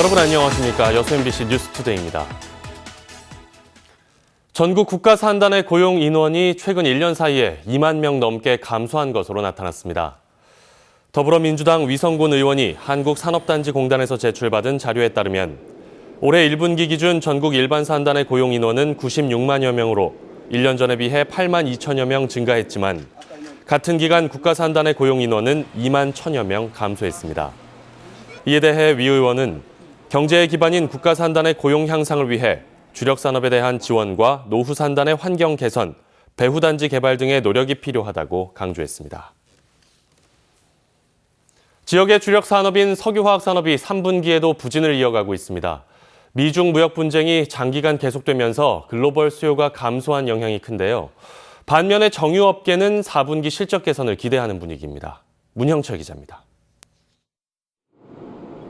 여러분 안녕하십니까. 여수 MBC 뉴스투데이입니다. 전국 국가산단의 고용 인원이 최근 1년 사이에 2만 명 넘게 감소한 것으로 나타났습니다. 더불어민주당 위성군 의원이 한국산업단지공단에서 제출받은 자료에 따르면 올해 1분기 기준 전국 일반 산단의 고용 인원은 96만여 명으로 1년 전에 비해 8만 2천여 명 증가했지만 같은 기간 국가산단의 고용 인원은 2만 1천여 명 감소했습니다. 이에 대해 위 의원은 경제의 기반인 국가산단의 고용 향상을 위해 주력산업에 대한 지원과 노후산단의 환경 개선, 배후단지 개발 등의 노력이 필요하다고 강조했습니다. 지역의 주력 산업인 석유화학 산업이 3분기에도 부진을 이어가고 있습니다. 미중 무역 분쟁이 장기간 계속되면서 글로벌 수요가 감소한 영향이 큰데요. 반면에 정유업계는 4분기 실적 개선을 기대하는 분위기입니다. 문형철 기자입니다.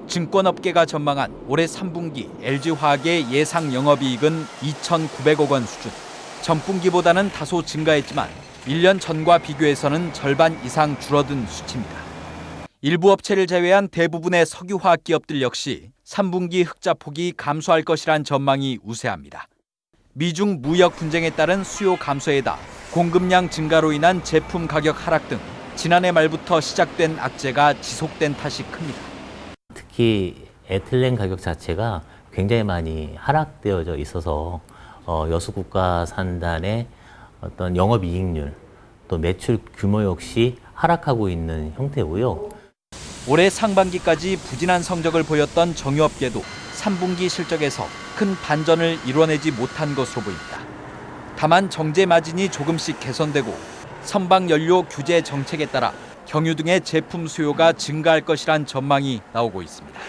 증권업계가 전망한 올해 3분기 LG화학의 예상 영업이익은 2,900억 원 수준. 전분기보다는 다소 증가했지만 1년 전과 비교해서는 절반 이상 줄어든 수치입니다. 일부 업체를 제외한 대부분의 석유화학 기업들 역시 3분기 흑자 폭이 감소할 것이란 전망이 우세합니다. 미중 무역 분쟁에 따른 수요 감소에다 공급량 증가로 인한 제품 가격 하락 등 지난해 말부터 시작된 악재가 지속된 탓이 큽니다. 특히 에틸렌 가격 자체가 굉장히 많이 하락되어져 있어서 여수국가산단의 어떤 영업이익률 또 매출 규모 역시 하락하고 있는 형태고요. 올해 상반기까지 부진한 성적을 보였던 정유업계도 3분기 실적에서 큰 반전을 이뤄내지 못한 것으로 보입니다. 다만 정제 마진이 조금씩 개선되고 선박 연료 규제 정책에 따라 경유 등의 제품 수요가 증가할 것이란 전망이 나오고 있습니다.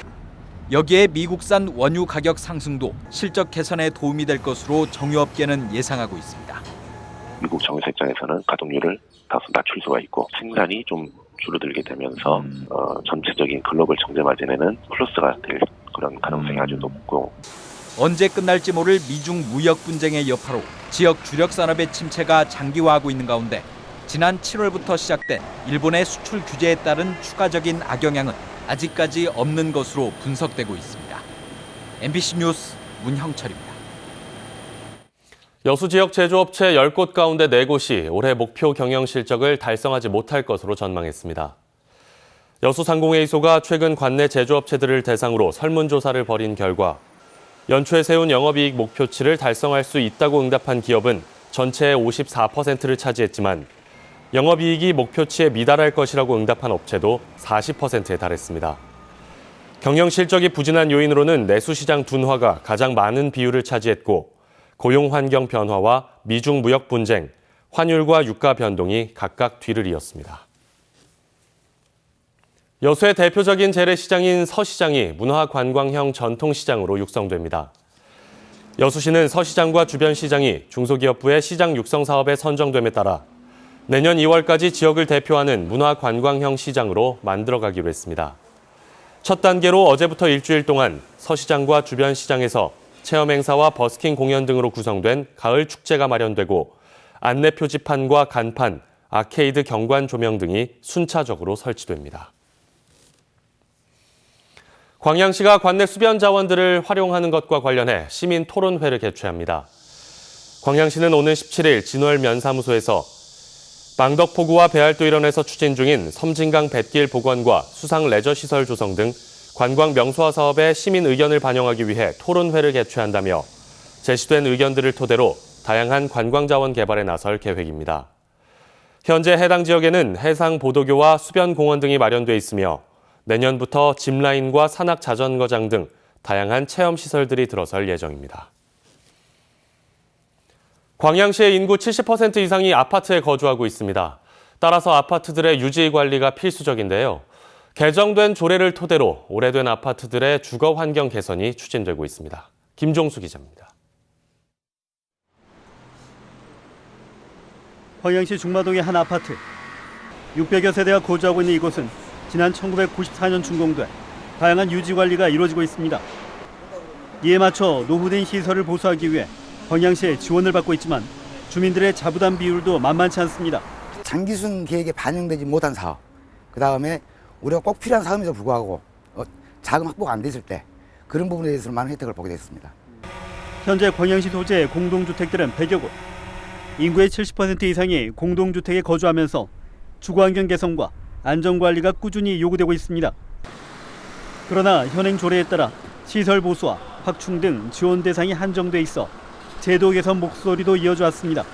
여기에 미국산 원유 가격 상승도 실적 개선에 도움이 될 것으로 정유업계는 예상하고 있습니다. 미국 정유사 입장에서는 가동률을 다소 낮출 수가 있고 생산이 좀 줄어들게 되면서 전체적인 글로벌 정제 마진에는 플러스가 될 그런 가능성이 아주 높고 언제 끝날지 모를 미중 무역 분쟁의 여파로 지역 주력 산업의 침체가 장기화하고 있는 가운데 지난 7월부터 시작된 일본의 수출 규제에 따른 추가적인 악영향은 아직까지 없는 것으로 분석되고 있습니다. MBC 뉴스 문형철입니다. 여수 지역 제조업체 10곳 가운데 4곳이 올해 목표 경영 실적을 달성하지 못할 것으로 전망했습니다. 여수상공회의소가 최근 관내 제조업체들을 대상으로 설문조사를 벌인 결과 연초에 세운 영업이익 목표치를 달성할 수 있다고 응답한 기업은 전체의 54%를 차지했지만 영업이익이 목표치에 미달할 것이라고 응답한 업체도 40%에 달했습니다. 경영 실적이 부진한 요인으로는 내수시장 둔화가 가장 많은 비율을 차지했고 고용환경 변화와 미중 무역 분쟁, 환율과 유가 변동이 각각 뒤를 이었습니다. 여수의 대표적인 재래시장인 서시장이 문화관광형 전통시장으로 육성됩니다. 여수시는 서시장과 주변 시장이 중소기업부의 시장 육성 사업에 선정됨에 따라 내년 2월까지 지역을 대표하는 문화관광형 시장으로 만들어가기로 했습니다. 첫 단계로 어제부터 일주일 동안 서시장과 주변 시장에서 체험 행사와 버스킹 공연 등으로 구성된 가을 축제가 마련되고 안내 표지판과 간판, 아케이드 경관 조명 등이 순차적으로 설치됩니다. 광양시가 관내 수변 자원들을 활용하는 것과 관련해 시민 토론회를 개최합니다. 광양시는 오는 17일 진월 면사무소에서 망덕포구와 배알도 일원에서 추진 중인 섬진강 뱃길 복원과 수상 레저시설 조성 등 관광 명소화 사업의 시민 의견을 반영하기 위해 토론회를 개최한다며 제시된 의견들을 토대로 다양한 관광자원 개발에 나설 계획입니다. 현재 해당 지역에는 해상 보도교와 수변 공원 등이 마련돼 있으며 내년부터 짚라인과 산악 자전거장 등 다양한 체험 시설들이 들어설 예정입니다. 광양시의 인구 70% 이상이 아파트에 거주하고 있습니다. 따라서 아파트들의 유지 관리가 필수적인데요. 개정된 조례를 토대로 오래된 아파트들의 주거 환경 개선이 추진되고 있습니다. 김종수 기자입니다. 광양시 중마동의 한 아파트. 600여 세대가 거주하고 있는 이곳은 지난 1994년 준공돼 다양한 유지 관리가 이루어지고 있습니다. 이에 맞춰 노후된 시설을 보수하기 위해 광양시의 지원을 받고 있지만 주민들의 자부담 비율도 만만치 않습니다. 장기순 계획에 반영되지 못한 사업, 그다음에 우리가 꼭 필요한 사업임에도 불구하고 자금 확보가 안 됐을 때 그런 부분에 대해서는 많은 혜택을 보게 됐습니다. 현재 광양시 소재의 공동주택들은 100여 곳. 인구의 70% 이상이 공동주택에 거주하면서 주거환경 개선과 안전관리가 꾸준히 요구되고 있습니다. 그러나 현행 조례에 따라 시설 보수와 확충 등 지원 대상이 한정돼 있어 제도 개선 목소리도 이어져 왔습니다.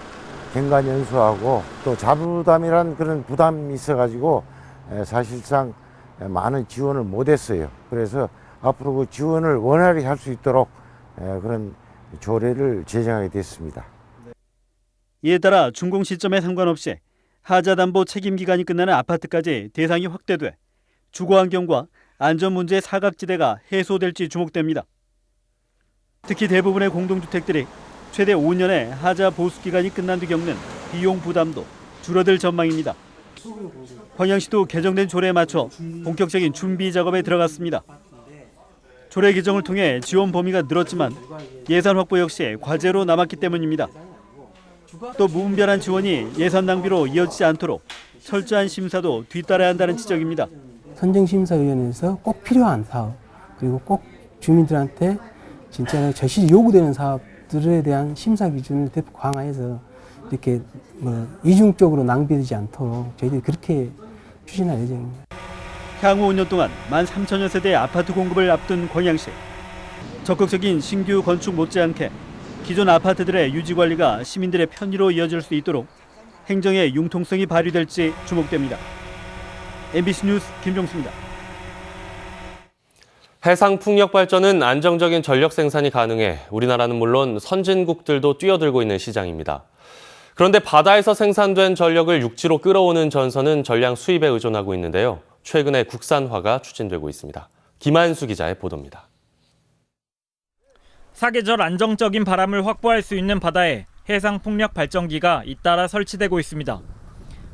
경관 연수하고 또 자부담이란 그런 부담이 있어가지고 사실상 많은 지원을 못했어요. 그래서 앞으로 그 지원을 원활히 할 수 있도록 그런 조례를 제정하게 됐습니다. 이에 따라 준공 시점에 상관없이 하자담보 책임 기간이 끝나는 아파트까지 대상이 확대돼 주거환경과 안전 문제의 사각지대가 해소될지 주목됩니다. 특히 대부분의 공동주택들이 최대 5년의 하자 보수 기간이 끝난 뒤 겪는 비용 부담도 줄어들 전망입니다. 광양시도 개정된 조례에 맞춰 본격적인 준비 작업에 들어갔습니다. 조례 개정을 통해 지원 범위가 늘었지만 예산 확보 역시 과제로 남았기 때문입니다. 또 무분별한 지원이 예산 낭비로 이어지지 않도록 철저한 심사도 뒤따라야 한다는 지적입니다. 선정심사위원회에서 꼭 필요한 사업 그리고 꼭 주민들한테 진짜 절실히 요구되는 사업들에 대한 심사 기준을 대폭 강화해서 이렇게 이중적으로 낭비되지 않도록 저희들이 그렇게 추진할 예정입니다. 향후 5년 동안 13,000여 세대의 아파트 공급을 앞둔 광양시. 적극적인 신규 건축 못지않게 기존 아파트들의 유지 관리가 시민들의 편의로 이어질 수 있도록 행정의 융통성이 발휘될지 주목됩니다. MBC 뉴스 김종수입니다. 해상 풍력 발전은 안정적인 전력 생산이 가능해 우리나라는 물론 선진국들도 뛰어들고 있는 시장입니다. 그런데 바다에서 생산된 전력을 육지로 끌어오는 전선은 전량 수입에 의존하고 있는데요. 최근에 국산화가 추진되고 있습니다. 김한수 기자의 보도입니다. 사계절 안정적인 바람을 확보할 수 있는 바다에 해상 풍력 발전기가 잇따라 설치되고 있습니다.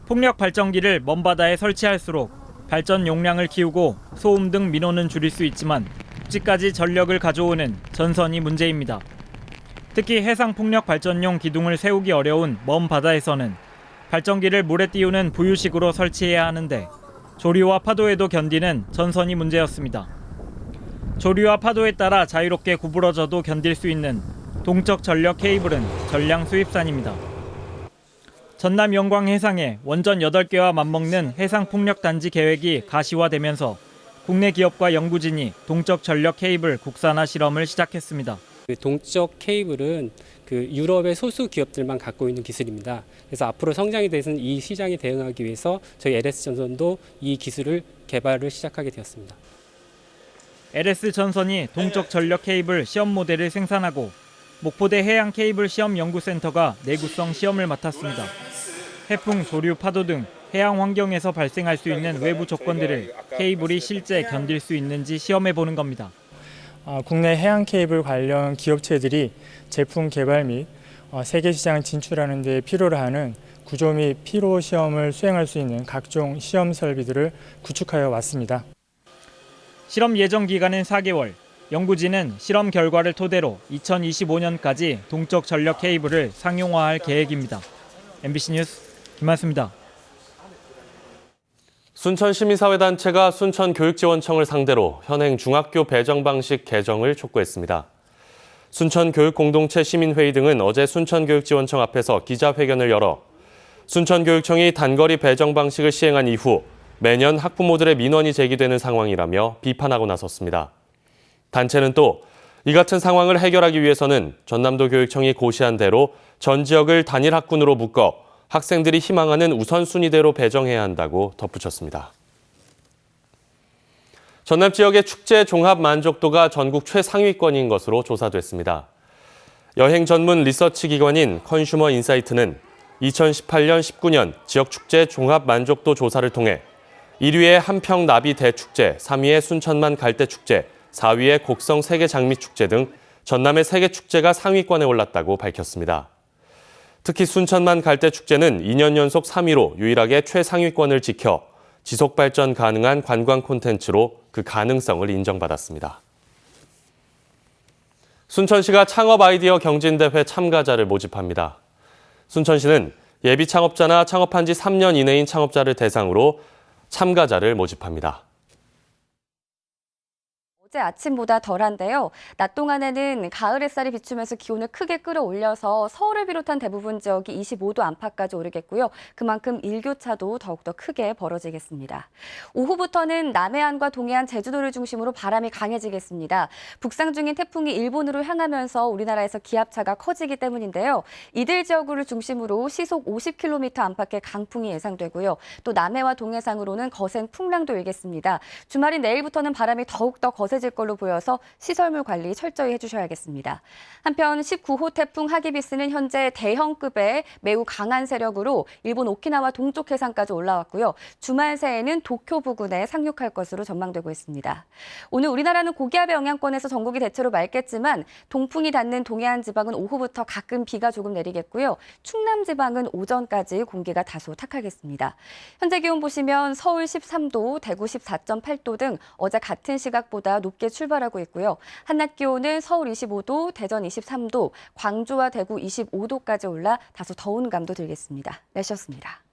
풍력 발전기를 먼 바다에 설치할수록 발전 용량을 키우고 소음 등 민원은 줄일 수 있지만 육지까지 전력을 가져오는 전선이 문제입니다. 특히 해상 풍력 발전용 기둥을 세우기 어려운 먼 바다에서는 발전기를 물에 띄우는 부유식으로 설치해야 하는데 조류와 파도에도 견디는 전선이 문제였습니다. 조류와 파도에 따라 자유롭게 구부러져도 견딜 수 있는 동적 전력 케이블은 전량 수입산입니다. 전남 영광 해상에 원전 8개와 맞먹는 해상풍력단지 계획이 가시화되면서 국내 기업과 연구진이 동적 전력 케이블 국산화 실험을 시작했습니다. 동적 케이블은 유럽의 소수 기업들만 갖고 있는 기술입니다. 그래서 앞으로 성장에 대해서는 이 시장에 대응하기 위해서 저희 LS전선도 이 기술을 개발을 시작하게 되었습니다. LS전선이 동적 전력 케이블 시험 모델을 생산하고 목포대 해양 케이블 시험 연구센터가 내구성 시험을 맡았습니다. 해풍, 조류, 파도 등 해양 환경에서 발생할 수 있는 외부 조건들을 케이블이 실제 견딜 수 있는지 시험해 보는 겁니다. 국내 해양 케이블 관련 기업체들이 제품 개발 및 세계 시장 진출하는 데 필요로 하는 구조 및 피로 시험을 수행할 수 있는 각종 시험 설비들을 구축하여 왔습니다. 실험 예정 기간은 4개월. 연구진은 실험 결과를 토대로 2025년까지 동적 전력 케이블을 상용화할 계획입니다. MBC 뉴스 김한수입니다. 순천시민사회단체가 순천교육지원청을 상대로 현행 중학교 배정 방식 개정을 촉구했습니다. 순천교육공동체 시민회의 등은 어제 순천교육지원청 앞에서 기자회견을 열어 순천교육청이 단거리 배정 방식을 시행한 이후 매년 학부모들의 민원이 제기되는 상황이라며 비판하고 나섰습니다. 단체는 또 이 같은 상황을 해결하기 위해서는 전남도 교육청이 고시한 대로 전 지역을 단일 학군으로 묶어 학생들이 희망하는 우선순위대로 배정해야 한다고 덧붙였습니다. 전남 지역의 축제 종합 만족도가 전국 최상위권인 것으로 조사됐습니다. 여행 전문 리서치 기관인 컨슈머 인사이트는 2018년, 19년 지역 축제 종합 만족도 조사를 통해 1위의 한평 나비 대축제, 3위의 순천만 갈대축제, 4위의 곡성 세계장미축제 등 전남의 3개 축제가 상위권에 올랐다고 밝혔습니다. 특히 순천만 갈대축제는 2년 연속 3위로 유일하게 최상위권을 지켜 지속 발전 가능한 관광 콘텐츠로 그 가능성을 인정받았습니다. 순천시가 창업 아이디어 경진대회 참가자를 모집합니다. 순천시는 예비 창업자나 창업한 지 3년 이내인 창업자를 대상으로 참가자를 모집합니다. 어제 아침보다 덜한데요. 낮 동안에는 가을 햇살이 비추면서 기온을 크게 끌어올려서 서울을 비롯한 대부분 지역이 25도 안팎까지 오르겠고요. 그만큼 일교차도 더욱더 크게 벌어지겠습니다. 오후부터는 남해안과 동해안, 제주도를 중심으로 바람이 강해지겠습니다. 북상 중인 태풍이 일본으로 향하면서 우리나라에서 기압차가 커지기 때문인데요. 이들 지역을 중심으로 시속 50km 안팎의 강풍이 예상되고요. 또 남해와 동해상으로는 거센 풍랑도 일겠습니다. 주말인 내일부터는 바람이 더욱더 거세질 걸로 보여서 시설물 관리 철저히 해주셔야겠습니다. 한편 19호 태풍 하기비스는 현재 대형급의 매우 강한 세력으로 일본 오키나와 동쪽 해상까지 올라왔고요. 주말 새에는 도쿄 부근에 상륙할 것으로 전망되고 있습니다. 오늘 우리나라는 고기압의 영향권에서 전국이 대체로 맑겠지만 동풍이 닿는 동해안 지방은 오후부터 가끔 비가 조금 내리겠고요. 충남 지방은 오전까지 공기가 다소 탁하겠습니다. 현재 기온 보시면 서울 13도, 대구 14.8도 등 어제 같은 시각보다 높게 출발하고 있고요. 한낮 기온은 서울 25도, 대전 23도, 광주와 대구 25도까지 올라 다소 더운 감도 들겠습니다. 날씨였습니다.